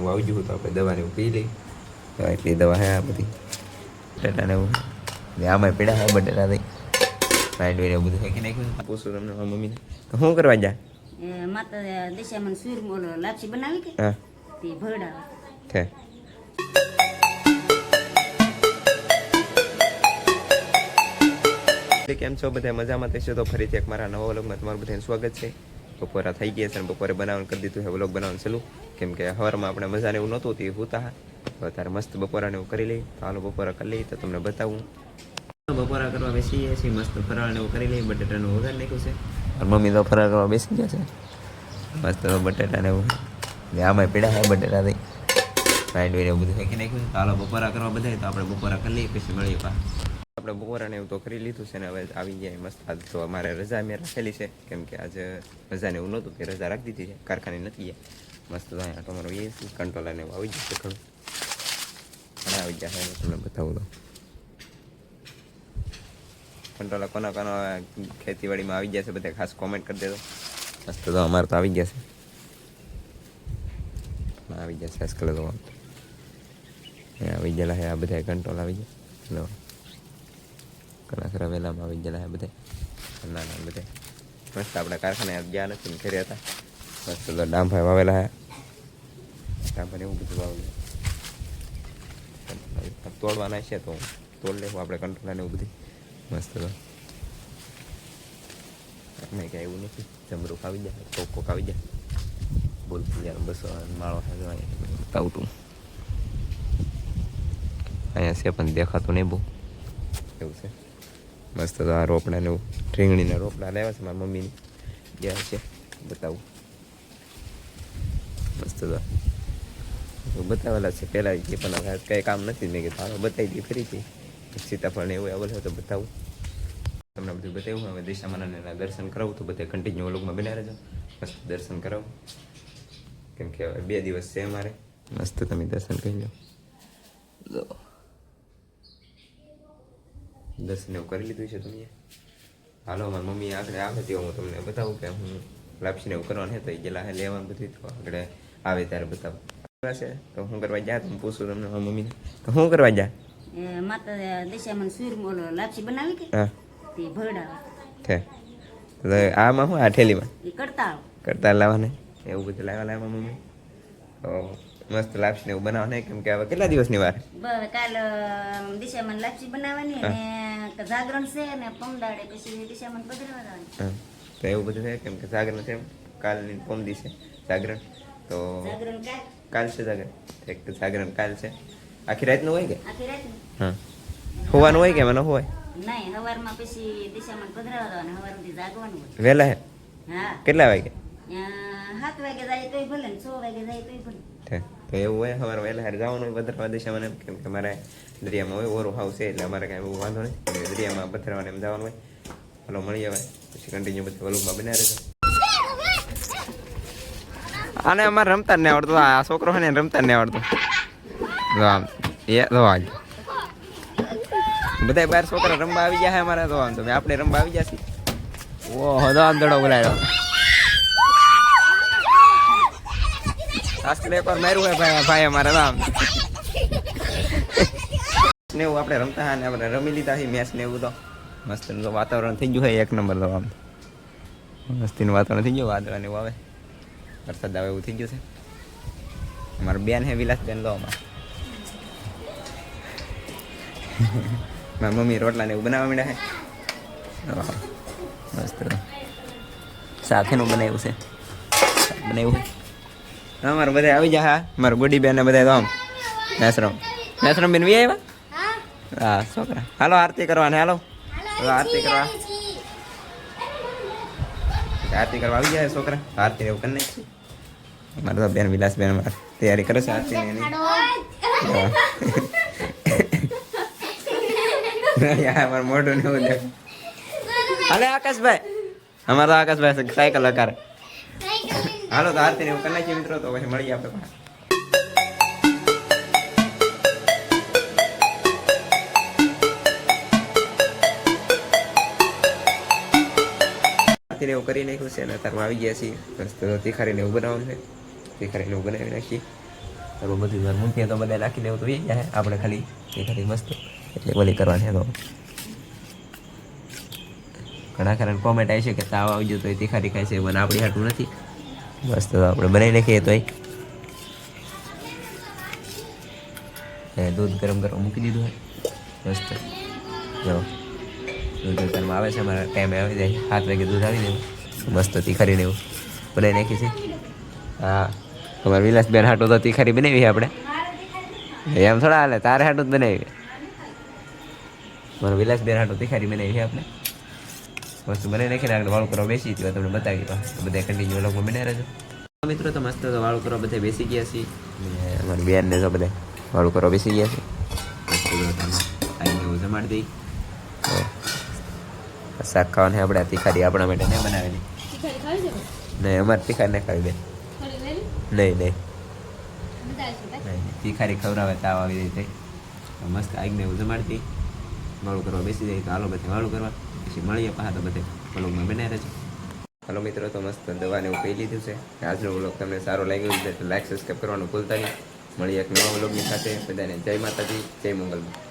એવું આવી ગયું તો આપણે દવાને એવું પી લઈ. તો એટલી દવા હે આ બધી બટેટાને એવું આમાં પીડા હે બટેટા થઈ માંડવીને એવું બધું ફેંકી નાખ્યું. પૂછું તમને મમ્મીને તો શું કરવા જા માતા દિશામાં સૂર બોલો લાપસી બનાવી કે હા તે ભરડા છે. કેમ છો બધા મજામાં થશો તો ફરીથી એક મારા નવા વ્લોગમાં તમારું બધાનું સ્વાગત છે. બપોરા થઈ ગયા છે અને બપોરે બનાવવાનું કરી દીધું છે વ્લોગ બનાવવાનું ચાલુ કેમ કે સવારમાં આપણે મજાને એવું નહોતું તે હોતા તો અત્યારે મસ્ત બપોરાને એવું કરી લઈ. તો હાલો બપોરા કરી લઈએ તો તમને બતાવું. બપોરા કરવા બેસીએ છીએ મસ્ત ફરાળને એવું કરી લઈએ. બટેટાનું વઘાર નાખ્યું છે. મમ્મી તો ફરાળ કરવા બેસી ગયા છે મસ્ત બટેટાને એવું આમાં પીડા છે બટેટા થઈ માંડવીને એવું બધું ફેંકી નાખ્યું. તો હાલો બપોરા કરવા બધા તો આપણે બપોરા કરી લઈએ પછી મળીએ પા. આપણે બપોરાને એવું તો કરી લીધું છે ને હવે આવી જાય મસ્ત. આજ તો અમારે રજા મેં રાખેલી છે કેમ કે આજે રજાને એવું નહોતું કે રજા રાખી દીધી છે કારખાને નથી ગયા. મસ્ત તો અહીંયા તમારો એ કંટ્રોલરને એવું આવી જશે ખરું અને આવી જાય તમને બતાવું તો કંટ્રોલર કોના કોના ખેતીવાડીમાં આવી ગયા છે બધા ખાસ કોમેન્ટ કરી દેજો. મસ્ત તો અમારે તો આવી ગયા છે આવી ગયા છે આજકાલ તો આવી ગયેલા છે આ બધા કંટ્રોલ આવી ગયા ઘણા ખરા વહેલામાં આવી ગયેલા છે બધા નાના બધા મસ્ત આપણે કારખાને ગયા નથી ઘરે હતા મસ્ત તો ડાંભાઈ વાવેલા છે ડાંભાને એવું બધું વાવેલું તોડવાના છે તો તોડ લેવું આપણે કંટ્રોલને એવું બધું મસ્ત તો આપણે કાંઈ એવું નથી જમરૂખ આવી જાય કોક આવી જાય બોલ યાર બસો માળો બતાવતું અહીંયા છે પણ દેખાતું નહીં બહુ એવું છે. મસ્ત તો આ રોપડાને એવું રીંગણીના રોપડા લેવા છે મારા મમ્મીની ગયા છે બતાવું મસ્ત તો બતાવેલા છે પહેલાં જે પણ હવે કંઈ કામ નથી મેં કીધું હાલો બતાવી દઈએ ફરીથી સીતાફળને એવું આવેલું હોય તો બતાવું તમને બધું બતાવ્યું. હવે દિશામાના દર્શન કરાવું તો બધા કન્ટિન્યુ વ્લોગમાં બન્યા રહેજો. મસ્ત દર્શન કરાવું કેમ કે હવે 2 દિવસ છે અમારે. મસ્ત તમે દર્શન કરી લો. દર્શન એવું કરી લીધું છે તમે. હાલો મારી મમ્મી આગળ આવે તેવું હું તમને બતાવું કે હું લાપસીને એવું કરવાનું છે તો એ ગયેલા હે લેવાનું બધું તો આગળ આવે ત્યારે બતાવું છે. તો હું કરવા જા તમે પૂછું તમને મારી મમ્મીને તો હું કરવા જા માતા દિશામાં સૂર બોલો લાપસી બનાવી કે હા તે ભરડા છે. આમાં શું આ થેલીમાં એ કરતા કરતા લાવવાને એવું બધું લાવવા મમ્મી તો મસ્ત લાપસીને એવું બનાવવાને કેમ કે હવે કેટલા દિવસની વાર કાલ દિશામાં લાપસી બનાવવાની અને જાગરણ છે ને પમદાડે પછી દિશામાં પધરાવવાની તો એવું બધું છે કેમ કે જાગરણ છે કાલની પમદી છે જાગરણ તો જાગરણ કાલ છે જાગરણ એક તો જાગરણ કાલ છે આખી રાતનું હોય કે આખી રાત હા હોવાનું હોય કે મને હોય નહીં હવારમાં પછી દિશામાં પધરાવવાનું હવાર સુધી જાગવાનું હોય વહેલા હે હા કેટલા વાગે 7 વાગે જાય તોય ભલે ને 6 વાગે જાય તોય ભલે તો એવું હોય સવારે વહેલા હારે જવાનું હોય પધરાવા દિશામાં એમ કેમ કે મારે દરિયામાં હોય ઓરો હાઉસ છે એટલે અમારે કાંઈ એવું વાંધો નહીં દરિયામાં પધરાવાને એમ જવાનું હોય. હાલો મળી આવે પછી કન્ટિન્યુ બધા વલુમાં બન્યા રહેશે. આને અમારે રમતા જ નહીં આવડતું આ છોકરો હોય ને રમતા જ નહીં આવડતું આમ એ તો આજ બધા બાર છોકરા રમવા આવી ગયા છે અમારે તો આમ તો આપણે રમવા આવી જશે. ઓહો તો આમ દડો બોલાયો આજકાલ એકવાર માર્યું હોય ભાઈ અમારે આમ ને એવું આપણે રમતા હા ને આપણે રમી લીધા છે મેચ ને એવું તો મસ્ત વાતાવરણ થઈ ગયું હોય એક નંબર તો આમ મસ્તીનું વાતાવરણ થઈ ગયું વાદળા ને એવું આવે વરસાદ આવે એવું થઈ ગયું છે. અમારું બેન હે વિલાસ બેન લો અમારે મારી મમ્મી રોટલા ને એવું બનાવવા માંડ્યા છે મસ્ત સાથેનું બનાવ્યું છે બનાવ્યું છે. અમારે બધા આવી જાય હા મારા ગુડી બેન ને બધા તો આમ મેસરમ બેન વી આવ્યા હા છોકરા હાલો આરતી કરવાની હાલો આરતી કરવા આવી જાય છોકરા આરતી એવું કરી નાખી. અમારે તો બેન વિલાસ બેન અમારે તૈયારી કરે છે આરતી ની અમારે મોઢું ને એવું દેખ હાલે આકાશભાઈ અમારો આકાશભાઈ સાયકલ હકાર હાલો તો આરતી ને એવું કરી નાખીએ મિત્રો તો પછી મળીએ આપણે આરતીને એવું કરી નાખ્યું છે અને અત્યારમાં આવી ગયા છીએ તીખારીને એવું બનાવવાનું છે તીખારીને એવું બનાવી નાખીએ તો બધી વાર મૂકીએ તો બધા નાખી દેવું તો એ જાય આપણે ખાલી એ ખાલી મસ્ત એટલે ઓલી કરવાની તો ઘણા ખરા કોમેન્ટ આવી છે કે તાવ આવી ગયો તો એ તીખારી ખાય છે મને આપણી હાટું નથી મસ્ત તો આપણે બનાવી નાખીએ તો દૂધ ગરમ કરવા મૂકી દીધું હોય મસ્ત જો દૂધ ઉતારમાં આવે છે અમારા ટાઈમે આવી જાય 7 વાગે દૂધ આવી જાય મસ્ત તીખારીને એવું બનાવી નાખી છે હા તમારે વિલાસબેન હાટું તો તીખારી બનાવી આપણે એમ થોડા હાલે તારે હાટું જ બનાવી મારા વિલાસબેન હાટું તીખારી બનાવી છે આપણે મસ્ત બનાવી નાખીને આગળ વાળું કરવા બેસી હતી તમને બતાવી તો બધા કન્ટિન્યુ લોકોમાં બનાવી રહેજો મિત્રો તો મસ્ત તો વાળું કરવા બધા બેસી ગયા છીએ અને અમારી બેનને તો બધા વાળું કરવા બેસી ગયા છે આવીને એવું જમાડી દઈ શાક ખાવાની આપણે તીખારી આપણા માટે નહીં બનાવેલી નહીં અમારે તીખારી નહીં ખાવી બેન નહીં તીખારી ખવડાવે તાવ આવી રીતે મસ્ત આવીને એવું જમાડતી વાળું કરવા બેસી જાય તો હાલો બધે વાળું કરવા પછી મળીએ પાછા તો બધે વ્લોગમાં બનાવી રહેજો હાલો મિત્રો તો મસ્ત દવાને એવું કહી લીધું છે આજનો વ્લોગ તમને સારો લાગ્યો છે તો લાઈક સબસ્ક્રાઈબ કરવાનું ભૂલતા નહીં મળીએ એક નવા વ્લોગની સાથે બધાને જય માતાજી જય મંગલમાં